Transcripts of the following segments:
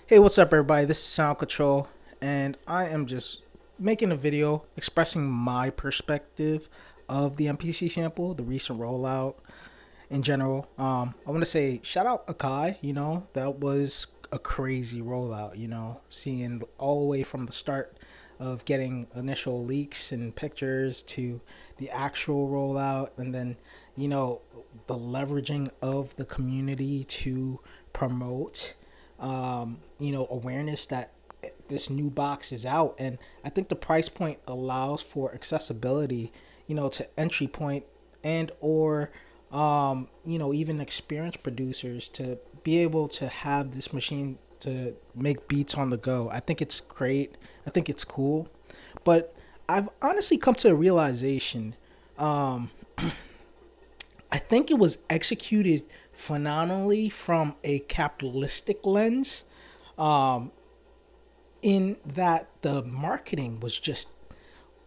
Hey, what's up, everybody? This is Sound Control, and I am just making a video expressing my perspective of the MPC sample, the recent rollout in general. I want to say shout out Akai. That was a crazy rollout. Seeing all the way from the start of getting initial leaks and pictures to the actual rollout, and then the leveraging of the community to promote awareness that this new box is out. And I think the price point allows for accessibility, to entry point and or even experienced producers to be able to have this machine to make beats on the go. I think it's great. I think it's cool. But I've honestly come to a realization. Um, I think it was executed phenomenally from a capitalistic lens, um, in that the marketing was just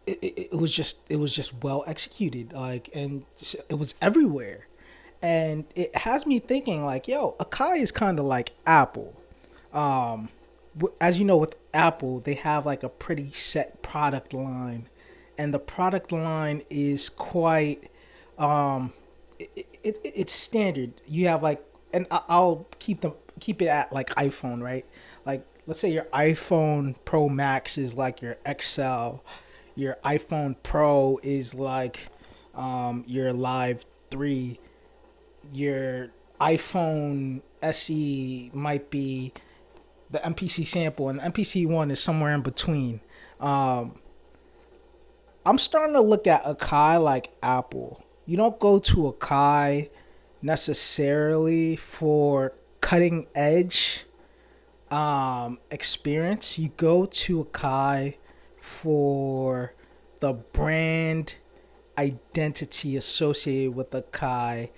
it was just well executed, and it was everywhere. And it has me thinking, like, yo, Akai is kind of like Apple. um as you know, with Apple, they have like a pretty set product line, and the product line is quite, um it's standard. You have like, and I'll keep it at like iPhone, right? Like, let's say your iPhone Pro Max is like your XL, your iPhone Pro is like your Live 3, your iPhone SE might be the MPC sample, and the MPC one is somewhere in between. Um, I'm starting to look at Akai like Apple. You don't go to Akai necessarily for cutting edge experience. You go to Akai for the brand identity associated with Akai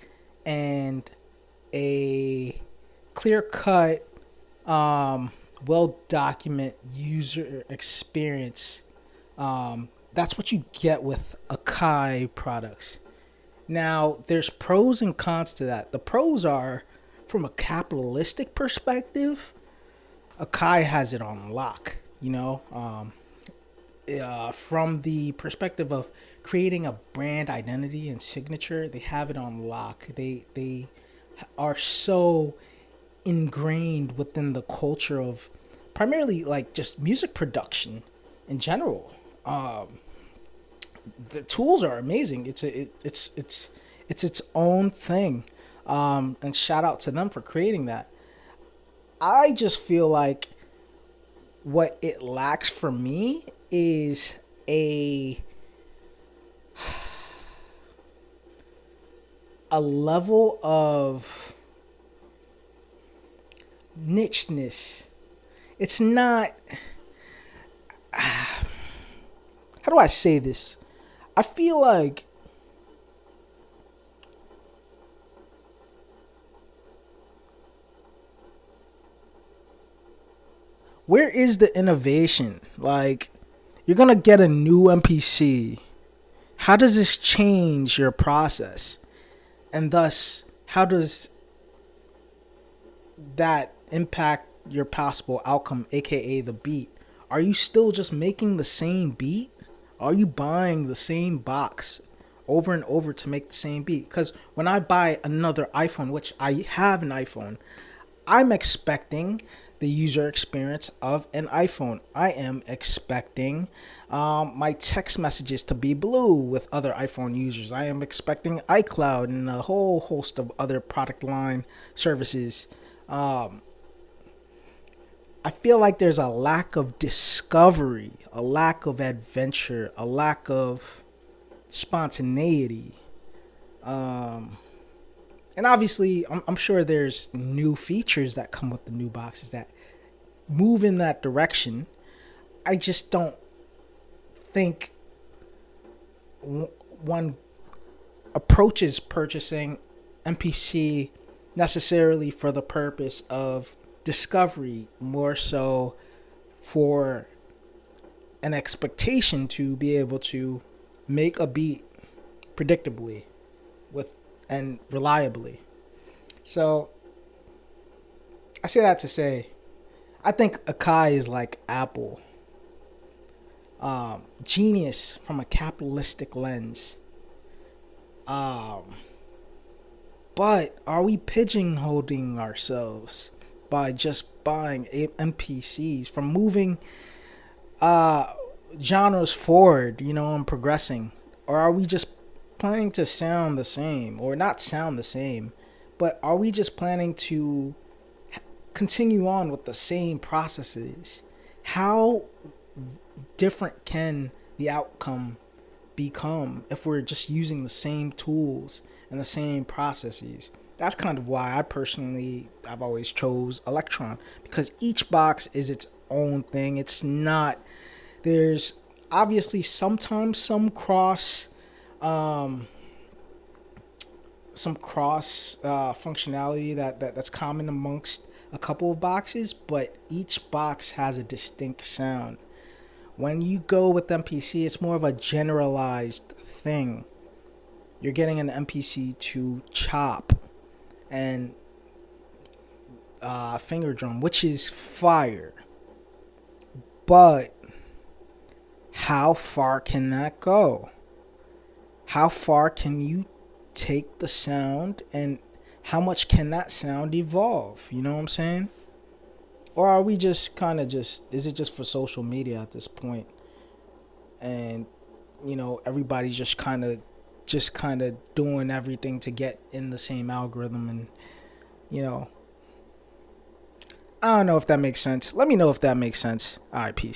and a clear cut, well documented user experience. That's what you get with Akai products. Now, there's pros and cons to that. The pros are, from a capitalistic perspective, Akai has it on lock. From the perspective of creating a brand identity and signature, they have it on lock. They are so ingrained within the culture of primarily like just music production in general. The tools are amazing. It's its own thing, and shout out to them for creating that. I just feel like what it lacks for me is a level of nicheness. It's not. How do I say this? I feel like where is the innovation? Like, you're gonna get a new MPC. How does this change your process? And thus, how does that impact your possible outcome, aka the beat? Are you still just making the same beat? Are you buying the same box over and over to make the same beat? Because when I buy another iPhone, which I have an iPhone, I'm expecting the user experience of an iPhone. I am expecting my text messages to be blue with other iPhone users. I am expecting iCloud and a whole host of other product line services. Um, I feel like there's a lack of discovery, a lack of adventure, a lack of spontaneity. Um, and obviously, I'm sure there's new features that come with the new boxes that move in that direction. I just don't think one approaches purchasing MPC necessarily for the purpose of discovery, more so for an expectation to be able to make a beat predictably with and reliably. So I say that to say, I think Akai is like Apple. Genius from a capitalistic lens. Um, but are we pigeonholing ourselves by just buying MPCs from moving uh, genres forward, and progressing? Or are we just planning to sound the same? Or not sound the same, but are we just planning to continue on with the same processes? How different can the outcome become if we're just using the same tools and the same processes? That's kind of why I've always chose Electron, because each box is its own thing. It's not There's obviously sometimes um some cross functionality that's common amongst a couple of boxes, but each box has a distinct sound. When you go with MPC, it's more of a generalized thing. You're getting an MPC to chop and finger drum, which is fire. But how far can that go? How far can you take the sound, and how much can that sound evolve? You know what I'm saying? Or are we just kind of is it just for social media at this point? And everybody's just kind of doing everything to get in the same algorithm, and you know I don't know if that makes sense. Let me know if that makes sense. All right, peace.